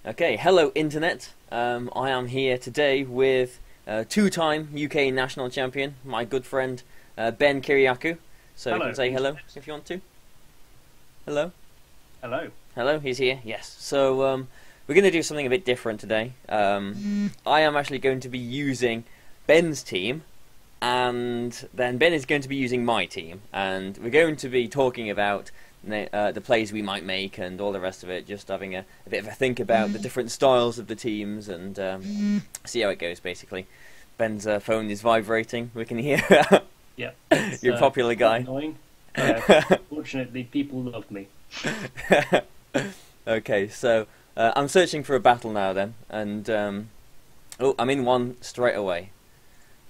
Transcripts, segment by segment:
Okay, hello Internet. I am here today with two-time UK national champion, my good friend Ben Kyriakou. So you Hello. can say hello if you want to. Hello. Hello. Hello, he's here. Yes. So we're going to do something a bit different today. I am actually going to be using Ben's team, and then Ben is going to be using my team, and we're going to be talking about the plays we might make and all the rest of it, just having a bit of a think about the different styles of the teams and see how it goes, basically. Ben's phone is vibrating, we can hear. Yeah. You're a popular guy. Annoying. Fortunately, people love me. Okay, so I'm searching for a battle now then, and oh, I'm in one straight away.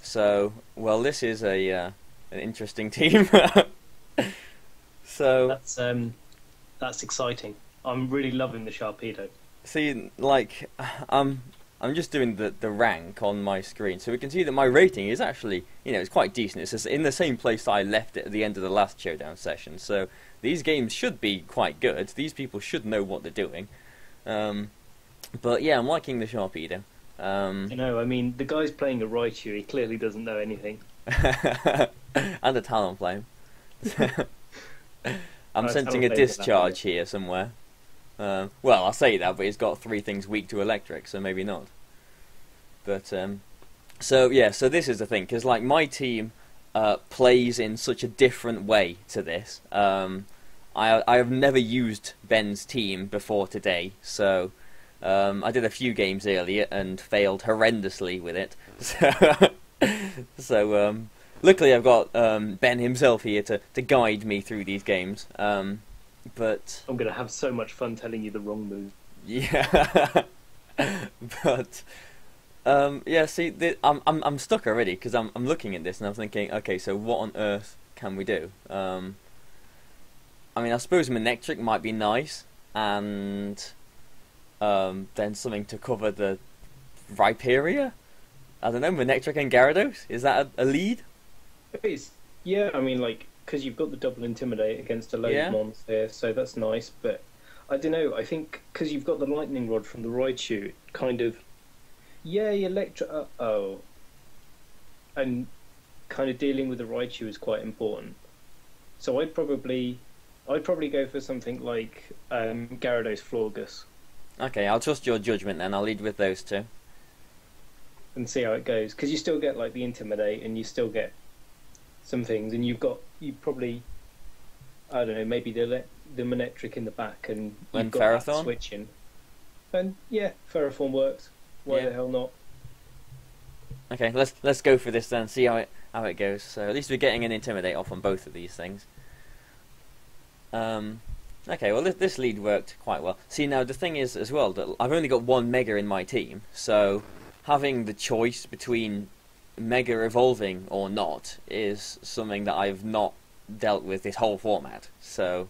So, well, this is an interesting team. So That's exciting. I'm really loving the Sharpedo. see, like, I'm just doing the rank on my screen, so we can see that my rating is actually, it's quite decent. It's just in the same place I left it at the end of the last Showdown session. So these games should be quite good. These people should know what they're doing. But yeah, I'm liking the Sharpedo. I mean, the guy's playing a Raichu. He clearly doesn't know anything. And a Talonflame. I'm Oh, sensing a Talonflame's discharge here somewhere. Well, I'll say that, but he's got three things weak to electric, so maybe not. But so yeah, so this is the thing, because like my team plays in such a different way to this. I have never used Ben's team before today, so I did a few games earlier and failed horrendously with it. So luckily I've got Ben himself here to guide me through these games. But I'm going to have so much fun telling you the wrong move. yeah, but yeah. See, I'm stuck already because I'm looking at this and I'm thinking, okay, so what on earth can we do? I mean, I suppose Manectric might be nice, and then something to cover the Rhyperior. I don't know, Manectric and Gyarados. Is that a lead? Yeah, I mean, like, because you've got the double Intimidate against a load Yeah. of mons here, so that's nice, but I don't know, I think because you've got the Lightning Rod from the Raichu, it kind of, yay, oh, and kind of dealing with the Raichu is quite important. So I'd probably go for something like Gyarados Florges Okay, I'll trust your judgment then. I'll lead with those two. and see how it goes, because you still get like the Intimidate and you still get some things, and you probably, I don't know, maybe the Manectric in the back, and you've And got that Ferrothorn? switching. And yeah, Ferrothorn works. Why Yeah. the hell not? Okay, let's go for this then. See how it goes. So at least we're getting an Intimidate off on both of these things. Okay, well this lead worked quite well. See, now the thing is as well that I've only got one Mega in my team, so having the choice between Mega evolving or not is something that I've not dealt with this whole format. So,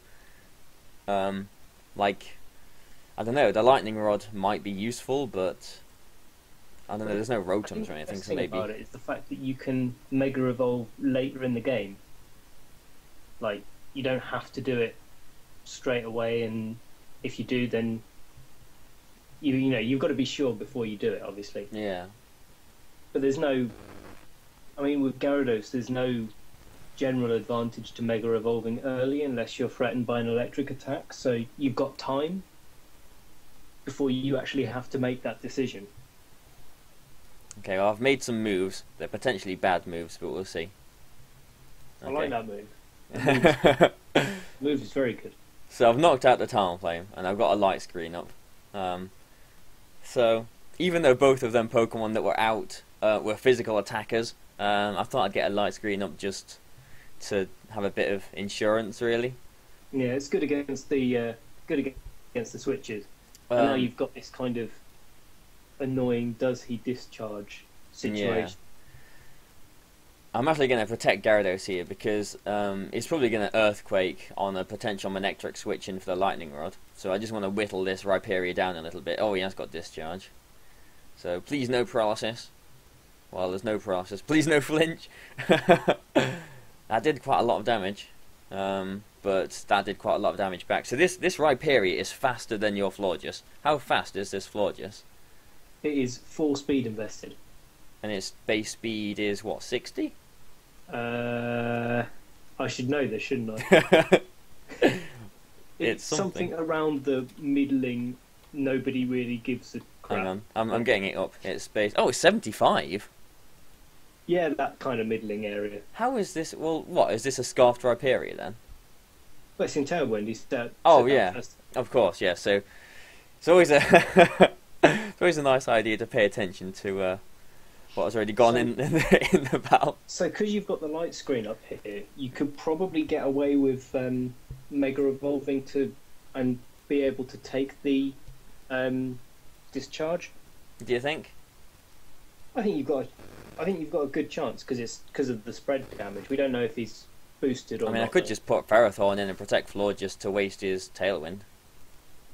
like, I don't know, the Lightning Rod might be useful, but I don't know, there's no I Rotoms think or the anything, best so thing maybe... about it is the fact that you can Mega Evolve later in the game. Like, you don't have to do it straight away, and if you do, then you've got to be sure before you do it, obviously. Yeah. But there's no, I mean, with Gyarados, there's no general advantage to Mega Evolving early unless you're threatened by an electric attack, so you've got time before you actually have to make that decision. Okay, well I've made some moves. They're potentially bad moves, but we'll see. I like that move. that. Move is very good. So I've knocked out the Talonflame, and I've got a light screen up. So even though both of them Pokemon that were out were physical attackers, I thought I'd get a light screen up just to have a bit of insurance, really. Yeah, it's good against the switches. And now you've got this kind of annoying does he discharge situation. Yeah. I'm actually going to protect Gyarados here because it's probably going to Earthquake on a potential Manectric switch in for the Lightning Rod. So I just want to whittle this Rhyperior down a little bit. Oh, he has got Discharge. So please no paralysis. Well, there's no paralysis. Please no flinch. That did quite a lot of damage. But but that did quite a lot of damage back. So this Rhyperior is faster than your Florges. How fast is this Florges? It is full speed invested. And its base speed is what, 60? I should know this, shouldn't I? It's something around the middling. Nobody really gives a crap. Hang on, I'm getting it up. It's base. Oh, it's 75. Yeah, that kind of middling area. How is this? Well, what is this, a Scarfed Rhyperior then? Well, it's in Tailwind. Oh yeah, of course, yeah. So it's always a it's always a nice idea to pay attention to what has already gone in the battle. So, because you've got the light screen up here, you could probably get away with Mega Evolving and be able to take the discharge. Do you think? I think you've got a good chance because of the spread damage. We don't know if he's boosted or not. I mean, I could just put Ferrothorn in and protect Floor just to waste his Tailwind.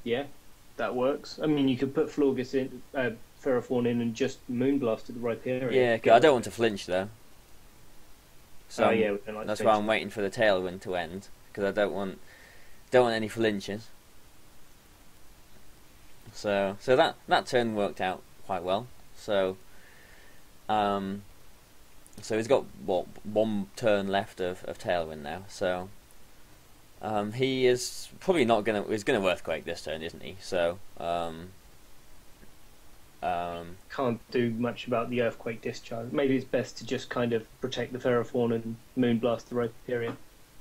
Yeah, that works. I mean, you could put Florges in, Ferrothorn in, and just Moonblast at the Rhyperior. Yeah, cause I don't want to flinch though. So we don't like that's why I'm waiting for the Tailwind to end, because I don't want any flinches. So that turn worked out quite well. So he's got what, one turn left of Tailwind now. So he is probably not gonna. He's gonna Earthquake this turn, isn't he? So can't do much about the Earthquake discharge. Maybe it's best to just kind of protect the Ferrothorn and Moonblast the Rhyperior.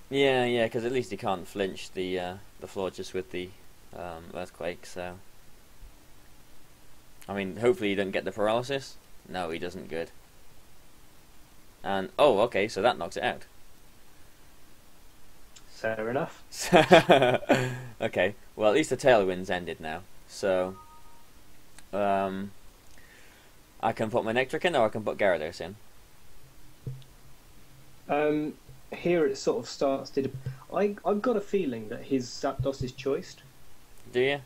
Yeah, because at least he can't flinch the floor just with the Earthquake. So I mean, hopefully he doesn't get the paralysis. No, he doesn't. Good. And okay, so that knocks it out. Fair enough. Okay, well at least the Tailwind's ended now. So I can put my Nectric in, or I can put Gyarados in. Here it sort of starts to. I've got a feeling that his Zapdos is choiced. Do you?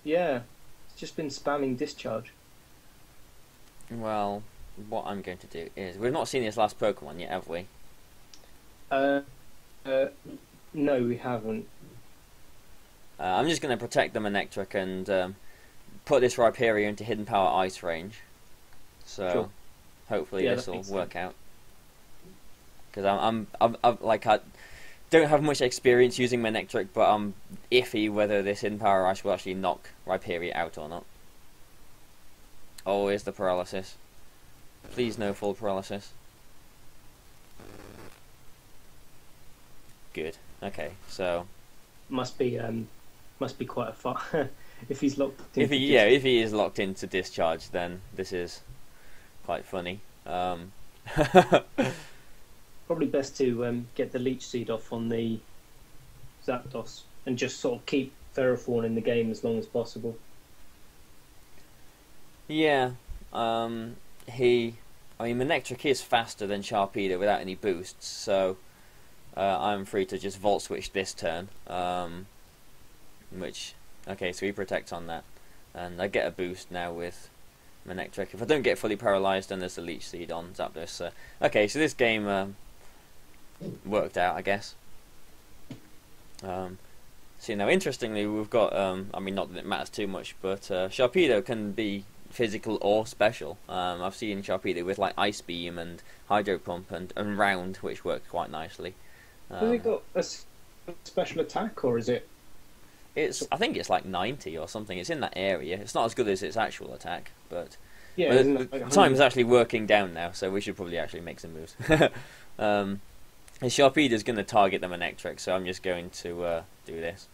Yeah, it's just been spamming discharge. Well, what I'm going to do is, we've not seen his last Pokemon yet, have we? No, we haven't. I'm just going to protect the Manectric and put this Rhyperior into Hidden Power Ice range. So Sure. hopefully Yeah, this that will makes work out. Because I'm like, I don't have much experience using Manectric, but I'm iffy whether this Hidden Power Ice will actually knock Rhyperior out or not. Oh, here's the paralysis. Please no full paralysis. Good. Okay, so Must be quite a far. If he's locked. if he is locked into discharge, then this is quite funny. Probably best to get the Leech Seed off on the Zapdos and just sort of keep Ferrothorn in the game as long as possible. Yeah. I mean, Manectric is faster than Sharpedo without any boosts, so I'm free to just Volt Switch this turn. Okay, so he protects on that, and I get a boost now with Manectric. If I don't get fully paralysed, then there's the Leech Seed on Zapdos. So, okay, so this game worked out, I guess. See, now interestingly, we've got, I mean, not that it matters too much, but Sharpedo can be physical or special. I've seen Sharpedo with like Ice Beam and Hydro Pump and Round, which works quite nicely. Has it got a special attack, or is it? I think it's like 90 or something. It's in that area. It's not as good as its actual attack, but Yeah, isn't it like time is actually working down now, so we should probably actually make some moves. Sharpedo's going to target the Manectric, so I'm just going to do this.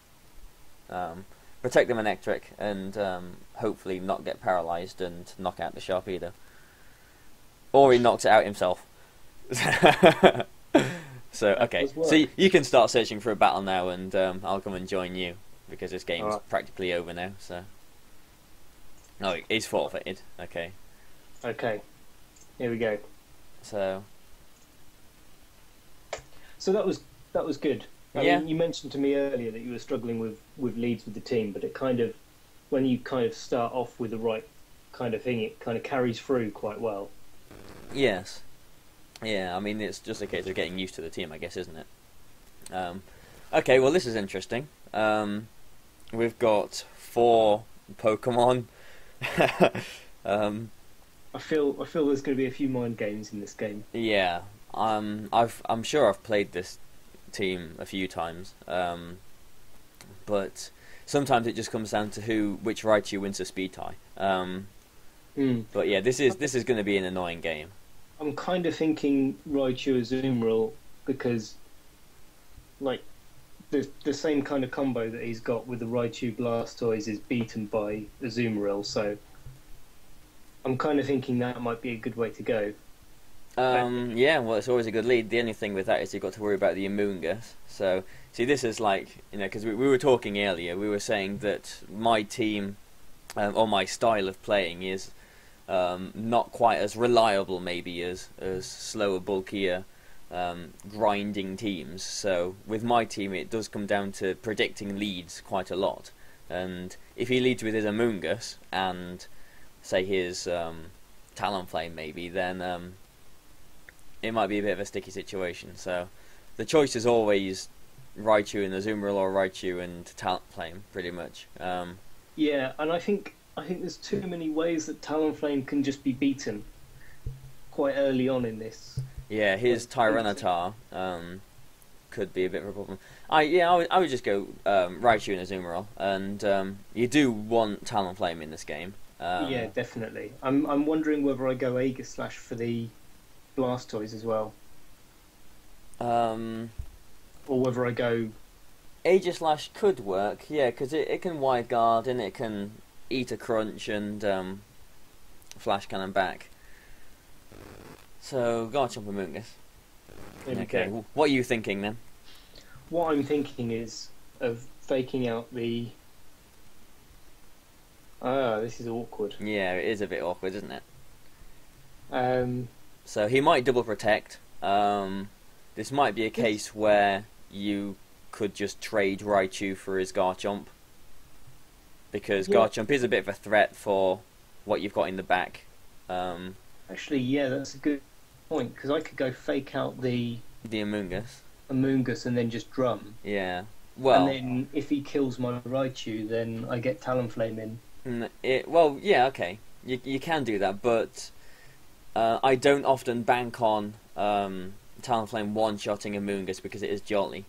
Protect the Manectric and hopefully not get paralysed and knock out the Sharpedo. Or he knocks it out himself. So, okay. So you can start searching for a battle now, and I'll come and join you, because this game's practically over now. So, oh, he's forfeited. Okay. Okay. Here we go. So that was good. I Yeah. mean, you mentioned to me earlier that you were struggling with leads with the team, but it kind of, when you kind of start off with the right kind of thing, it kind of carries through quite well. yes, yeah. I mean, it's just a case of getting used to the team, I guess, isn't it? Okay, well this is interesting. We've got 4 Pokemon. um, I feel there's going to be a few mind games in this game. yeah, I'm sure I've played this team a few times, but sometimes it just comes down to which Raichu wins a speed tie. But yeah, this is going to be an annoying game. I'm kind of thinking Raichu Azumarill because, like, the same kind of combo that he's got with the Raichu Blastoise is beaten by Azumarill, so I'm kind of thinking that might be a good way to go. Yeah, well, it's always a good lead. The only thing with that is you've got to worry about the Amoonguss. So, see, this is like, because we were talking earlier, we were saying that my team, or my style of playing is not quite as reliable, maybe, as slower, bulkier, grinding teams. So, with my team, it does come down to predicting leads quite a lot. And if he leads with his Amoonguss and, say, his Talonflame, maybe, then it might be a bit of a sticky situation. So the choice is always Raichu and Azumarill or Raichu and Talonflame, pretty much. Yeah, and I think there's too many ways that Talonflame can just be beaten quite early on in this. Yeah, his Tyranitar could be a bit of a problem. I would just go Raichu and Azumarill, and you do want Talonflame in this game. Yeah, definitely. I'm wondering whether I go Aegislash for the Blastoise as well, or whether I go Aegislash could work, yeah, because it can wide guard and it can eat a crunch and flash cannon back. So Garchomp and Amoonguss. Okay, what are you thinking then? What I'm thinking is of faking out the. This is awkward. Yeah, it is a bit awkward, isn't it? So he might double protect. This might be a case where you could just trade Raichu for his Garchomp, because Garchomp is a bit of a threat for what you've got in the back. Actually, yeah, that's a good point, because I could go fake out the Amoonguss and then just drum. Yeah. Well, and then if he kills my Raichu, then I get Talonflame in. Yeah, okay. You can do that, but I don't often bank on Talonflame one-shotting Amoonguss because it is Jolly.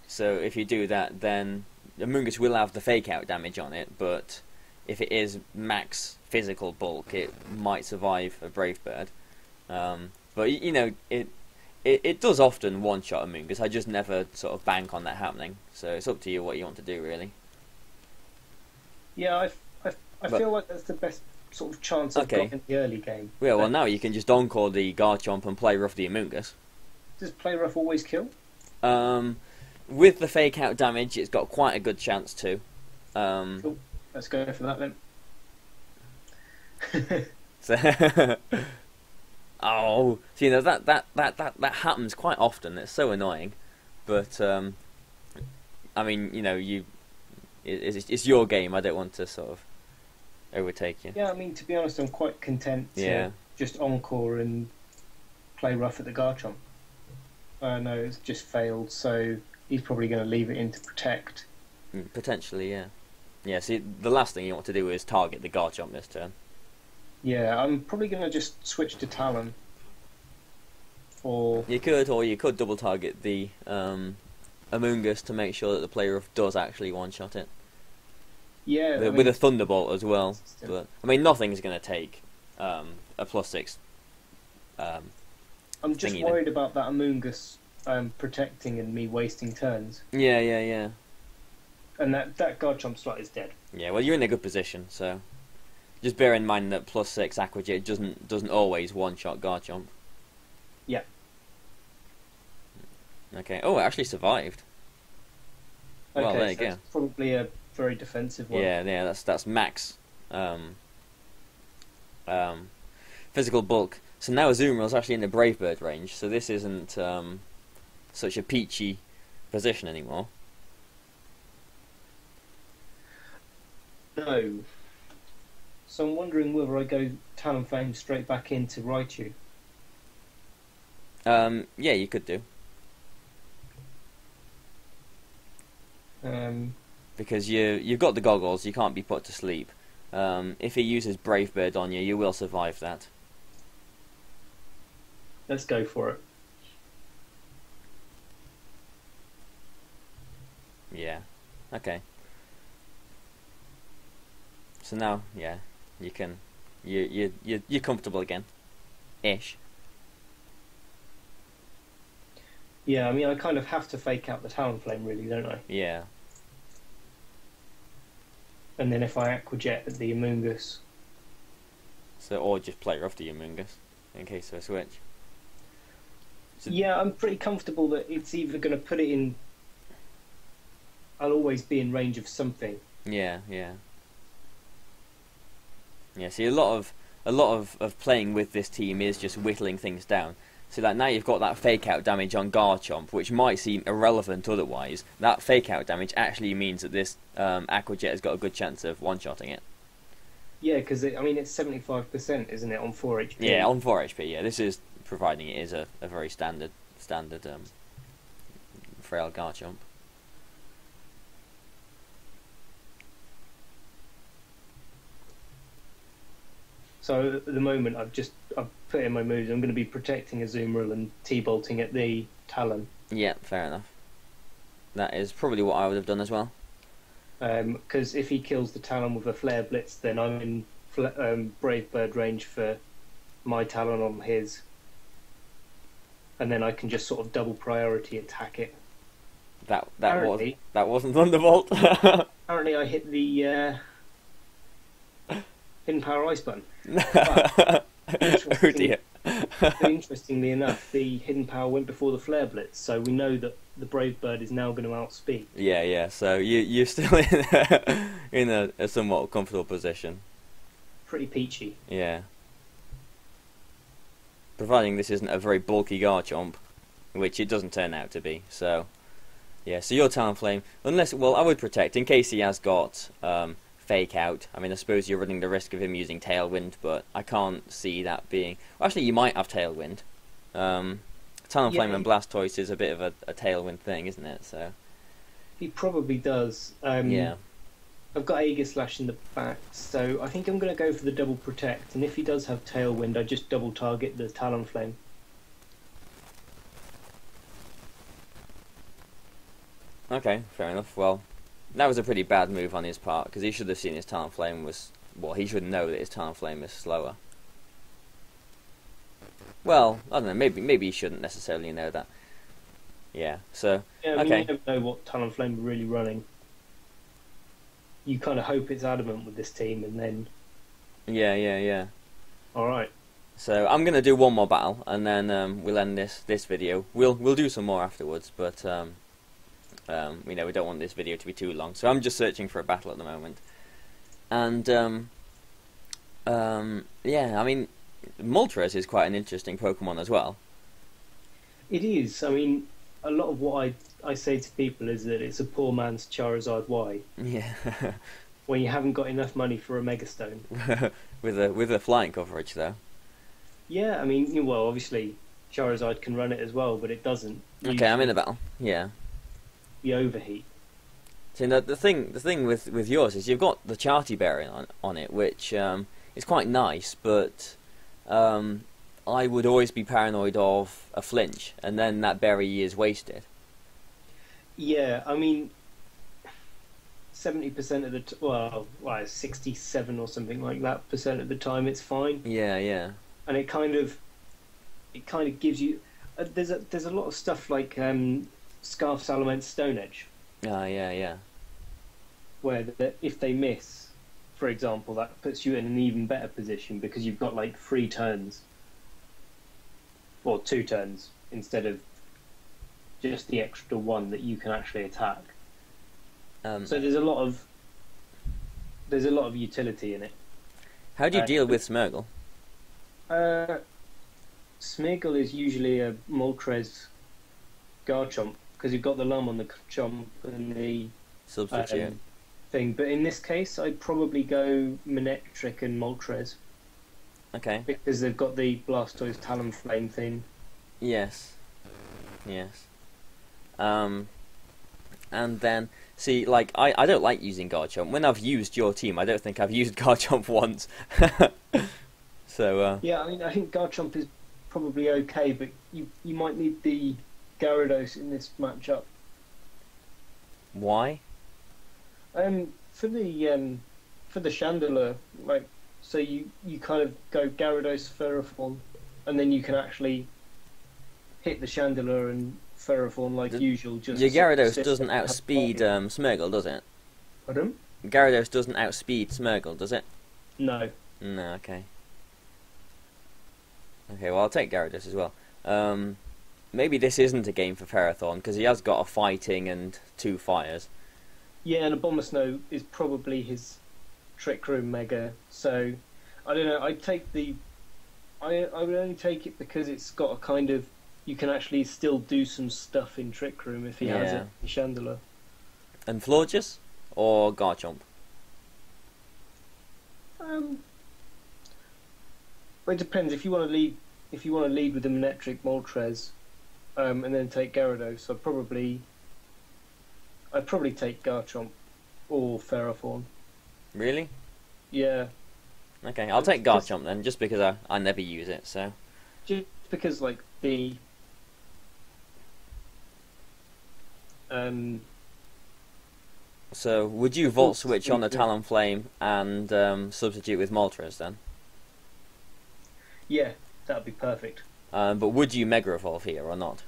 So if you do that, then Amoonguss will have the fake-out damage on it, but if it is max physical bulk, it might survive a Brave Bird. But, it does often one-shot Amoonguss. I just never sort of bank on that happening. So it's up to you what you want to do, really. Yeah, I feel like that's the best sort of chance I've got in the early game. Yeah, well, now you can just encore the Garchomp and play rough the Amoonguss. Does play rough always kill? With the fake out damage, it's got quite a good chance to. Cool. Let's go for that then. That happens quite often. It's so annoying, but I mean, it's your game. I don't want to sort of overtake you. Yeah, I mean, to be honest, I'm quite content to just encore and play rough at the Garchomp. No, it's just failed, so he's probably going to leave it in to protect. Potentially, yeah. Yeah, see, the last thing you want to do is target the Garchomp this turn. Yeah, I'm probably going to just switch to Talon. Or you could double target the Amoonguss to make sure that the player does actually one-shot it. Yeah, with a Thunderbolt as well. But I mean, nothing's going to take a +6. I'm just worried about that Amoonguss protecting and me wasting turns. Yeah. And that Garchomp slot is dead. Yeah, well, you're in a good position, so just bear in mind that +6 Aqua Jet doesn't always one-shot Garchomp. Yeah. Okay. Oh, it actually survived. Okay, well, there you so go. It's probably a very defensive one. Yeah. That's max physical bulk. So now Azumarill's actually in the Brave Bird range, so this isn't such a peachy position anymore. No. So I'm wondering whether I go Talonflame straight back into Raichu. Yeah, you could do. Because you've got the goggles, you can't be put to sleep. If he uses Brave Bird on you, you will survive that. Let's go for it. Yeah. Okay. So now, yeah, you can, you're comfortable again, ish. Yeah, I mean, I kind of have to fake out the Talonflame, really, don't I? Yeah. And then if I Aquajet at the Amoonguss... So, or just play her off the Amoonguss, in case of a switch. So, yeah, I'm pretty comfortable that it's either going to put it in... I'll always be in range of something. Yeah, yeah. Yeah, see, a lot of playing with this team is just whittling things down. So like now you've got that fake out damage on Garchomp, which might seem irrelevant otherwise. That fake out damage actually means that this Aquajet has got a good chance of one-shotting it. Yeah, because I mean it's 75%, isn't it, on 4 HP? Yeah, on 4 HP. Yeah, this is providing it is a very standard frail Garchomp. So at the moment, I've put in my moves. I'm going to be protecting Azumarill and T-bolting at the Talon. Yeah, fair enough. That is probably what I would have done as well. Because if he kills the Talon with a Flare Blitz, then I'm in Brave Bird range for my Talon on his. And then I can just sort of double priority attack it. That wasn't Thunderbolt. Apparently I hit the Hidden Power Ice button. Oh dear. Interestingly enough, the Hidden Power went before the Flare Blitz, so we know that the Brave Bird is now going to outspeed. Yeah, yeah. So you're still in a somewhat comfortable position. Pretty peachy. Yeah. Providing this isn't a very bulky Garchomp, which it doesn't turn out to be. So, yeah. So your Talonflame, unless, well, I would protect in case he has got fake out. I mean, I suppose you're running the risk of him using Tailwind, but I can't see that being... Well, actually, you might have Tailwind. Talonflame and Blastoise is a bit of a Tailwind thing, isn't it? So he probably does. Yeah. I've got Aegislash in the back, so I think I'm going to go for the double protect, and if he does have Tailwind, I just double target the Talonflame. Okay, fair enough. Well, that was a pretty bad move on his part, because he should have seen his Talonflame was... Well, he should know that his Talonflame is slower. Well, I don't know, maybe he shouldn't necessarily know that. Yeah, so... Yeah, I mean, okay. you never know what Talonflame are really running. You kind of hope it's adamant with this team, and then... Yeah. Alright. So, I'm going to do one more battle, and then we'll end this video. We'll do some more afterwards, but... we don't want this video to be too long, so I'm just searching for a battle at the moment. And, yeah, I mean, Moltres is quite an interesting Pokemon as well. It is. I mean, a lot of what I say to people is that it's a poor man's Charizard Y. Yeah. When you haven't got enough money for a Megastone. with a flying coverage, though. Yeah, I mean, well, obviously, Charizard can run it as well, but it doesn't. Okay, I'm in a battle. Yeah. The overheat. See, the thing with yours is you've got the Charty Berry on it, which is quite nice, but I would always be paranoid of a flinch, and then that berry is wasted. Yeah, I mean, 70% of the well, 67 or something like that percent of the time, it's fine. Yeah. And it kind of gives you. There's a lot of stuff like Scarf Salamence Stone Edge. Yeah. Where if they miss, for example, that puts you in an even better position because you've got like 3 turns. Or 2 turns instead of just the extra 1 that you can actually attack. So there's a lot of utility in it. How do you deal with Smeargle? Smeargle is usually a Moltres Garchomp because you've got the Lum on the Chomp and the Substitute thing. But in this case, I'd probably go Manectric and Moltres. Okay. Because they've got the Blastoise Talonflame thing. Yes. And then, See, like, I don't like using Garchomp. When I've used your team, I don't think I've used Garchomp once. So, Yeah, I mean, I think Garchomp is probably okay, but you might need the Gyarados in this matchup. why? For the Chandelier, like, so you kind of go Gyarados, Ferrothorn, and then you can actually hit the Chandelier and Ferrothorn like usual. Just Your Gyarados sit doesn't and have outspeed fun. Smeargle, does it? Pardon? Gyarados doesn't outspeed Smeargle, does it? No. No, okay. Okay, well, I'll take Gyarados as well. Maybe this isn't a game for Ferrothorn, because he has got a fighting and 2 fires. Yeah, and Abomasnow is probably his Trick Room Mega, so I don't know. I'd take the. I would only take it because it's got a kind of. You can actually still do some stuff in Trick Room if he has it. Chandelier. And Florges? Or Garchomp? Well, it depends. If you want to lead, with the Manectric Moltres, and then take Gyarados, I'd probably take Garchomp or Ferrothorn. Really? Yeah. Okay, I'll take Garchomp then, just because I never use it, so... Just because, like, the... So, would you Volt Switch on the Talonflame and substitute with Moltres then? Yeah, that would be perfect. But would you Mega Evolve here or not?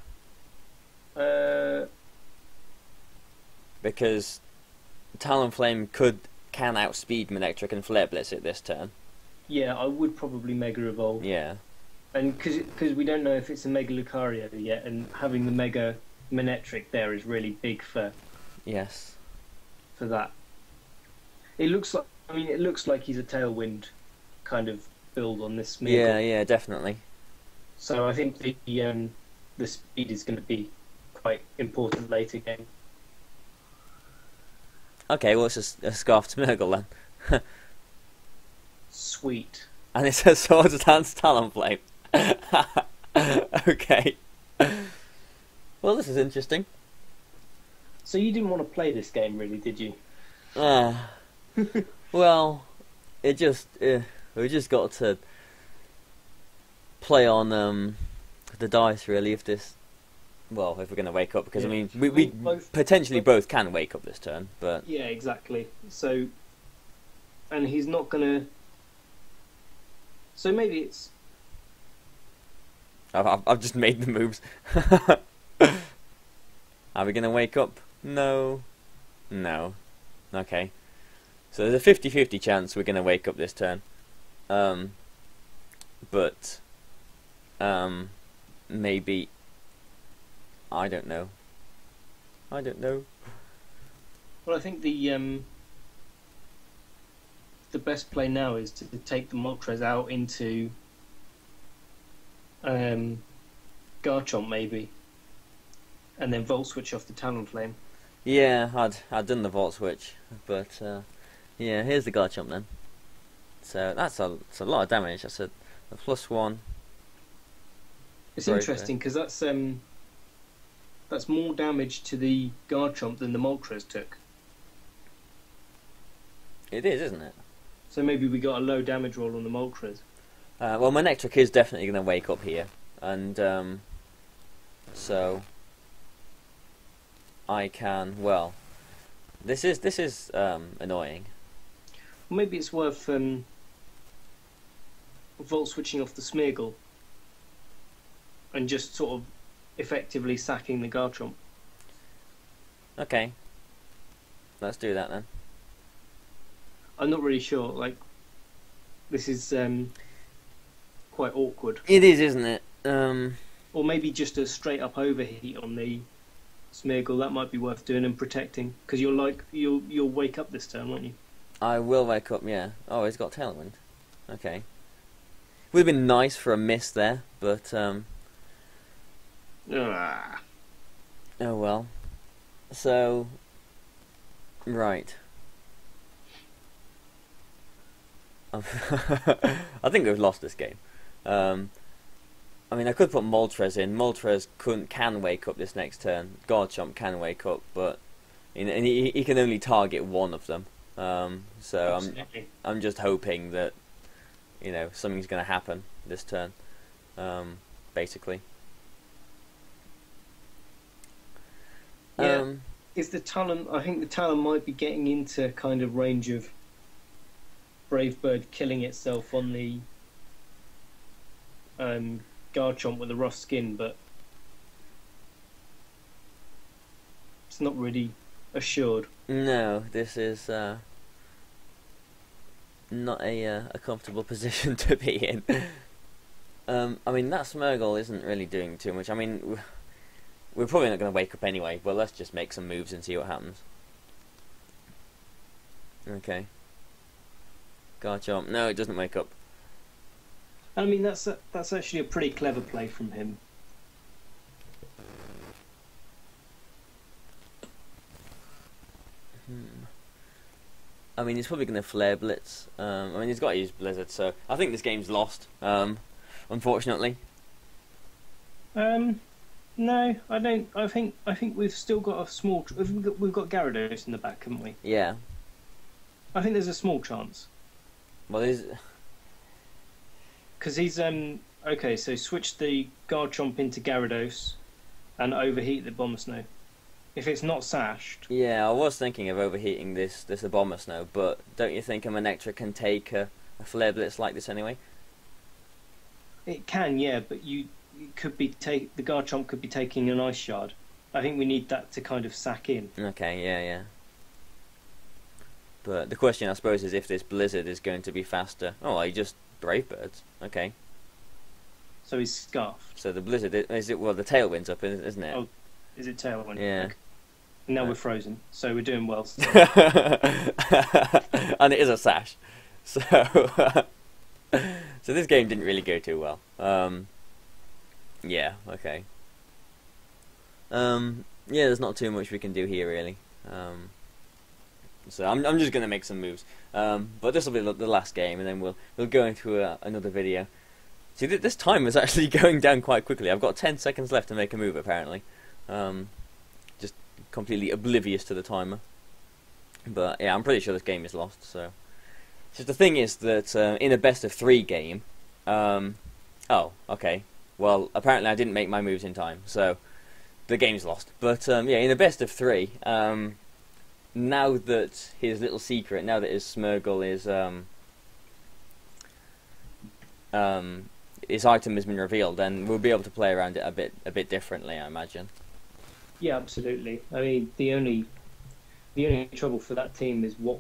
Because Talonflame can outspeed Manectric and Flare Blitz it this turn. Yeah, I would probably Mega Evolve. Yeah. And because we don't know if it's a Mega Lucario yet, and having the Mega Manectric there is really big for that. It looks like he's a Tailwind kind of build on this Smeargle. Yeah, definitely. So I think the speed is going to be quite important later game. Okay, well, it's a Scarfed Smeargle then. Sweet. And it says Swords Dance Talonflame. Okay. Well, this is interesting. So you didn't want to play this game, really, did you? Well, we just got to play on the dice, really, if we're going to wake up, because, I mean, we potentially both can wake up this turn, but... Yeah, exactly. So, and he's not going to... So maybe it's... I've just made the moves. Are we going to wake up? No. Okay. So there's a 50-50 chance we're going to wake up this turn. But maybe... I don't know. Well, I think the best play now is to take the Moltres out into Garchomp maybe, and then Volt Switch off the Talonflame. Yeah, I'd done the Volt Switch, but yeah, here's the Garchomp then. So that's a lot of damage. That's a +1. It's interesting because that's more damage to the Garchomp than the Moltres took. It is, isn't it? So maybe we got a low damage roll on the Moltres. Well, Manectric is definitely going to wake up here, and so I can. Well, this is annoying. Well, maybe it's worth Volt Switching off the Smeargle and just sort of effectively sacking the Garchomp. Okay, let's do that then. I'm not really sure. Like, this is quite awkward. It is, isn't it? Or maybe just a straight up overheat on the Smeargle. That might be worth doing and protecting, because you'll wake up this turn, won't you? I will wake up. Yeah. Oh, he's got Tailwind. Okay. Would have been nice for a miss there, but Ah. oh well. So, right. I think we've lost this game. I mean, I could put Moltres in. Moltres can wake up this next turn. Garchomp can wake up, but and he can only target one of them. So Absolutely. I'm just hoping that something's going to happen this turn, basically. Yeah. Is the Talon? I think the Talon might be getting into kind of range of Brave Bird killing itself on the Garchomp with a rough skin, but it's not really assured. No, this is not a comfortable position to be in. I mean, that Smeargle isn't really doing too much. I mean, we're probably not going to wake up anyway, but let's just make some moves and see what happens. Okay. Garchomp. No, it doesn't wake up. I mean, that's actually a pretty clever play from him. I mean, he's probably going to Flare Blitz. I mean, he's got to use Blizzard, so I think this game's lost, unfortunately. No, I don't. I think we've still got a small. We've got Gyarados in the back, haven't we? Yeah. I think there's a small chance. Well, there's... Because he's okay. So switch the Garchomp into Gyarados, and overheat the Abomasnow. If it's not sashed. Yeah, I was thinking of overheating this Abomasnow, but don't you think a Manectra can take a Flare Blitz like this anyway? It can, yeah, but it could be the Garchomp could be taking an Ice Shard. I think we need that to kind of sack in. Okay, yeah. But the question, I suppose, is if this Blizzard is going to be faster. Oh, he just Brave Birds. Okay. So he's Scarfed. So the Blizzard is it? Well, the Tailwind's up, isn't it? Oh, is it Tailwind? Yeah. Okay. And now we're frozen, so we're doing well still. And it is a sash, so so this game didn't really go too well. Yeah, okay. Yeah, there's not too much we can do here really. So I'm just gonna make some moves. But this will be the last game, and then we'll go into another video. See, this time is actually going down quite quickly. I've got 10 seconds left to make a move apparently. Just completely oblivious to the timer. But yeah, I'm pretty sure this game is lost. So the thing is that in a best of 3 game, oh, okay. Well, apparently I didn't make my moves in time, so the game's lost. But yeah, in a best of 3, now that his little secret, now that his Smeargle is his item has been revealed, then we'll be able to play around it a bit differently, I imagine. Yeah, absolutely. I mean, the only trouble for that team is what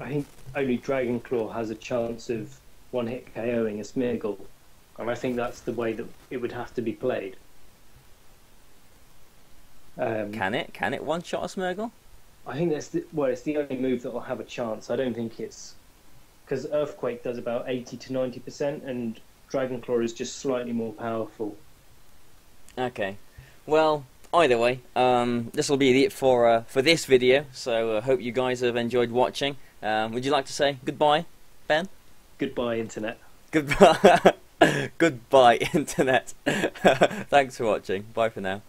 I think only Dragonclaw has a chance of one-hit KOing a Smeargle, and I think that's the way that it would have to be played. Can it one-shot a Smeargle? I think it's the only move that will have a chance. I don't think it's because Earthquake does about 80 to 90%, and Dragonclaw is just slightly more powerful. Okay, well. Either way, this will be it for this video, so I hope you guys have enjoyed watching. Would you like to say goodbye, Ben? Goodbye, Internet. Goodbye, goodbye, Internet. Thanks for watching. Bye for now.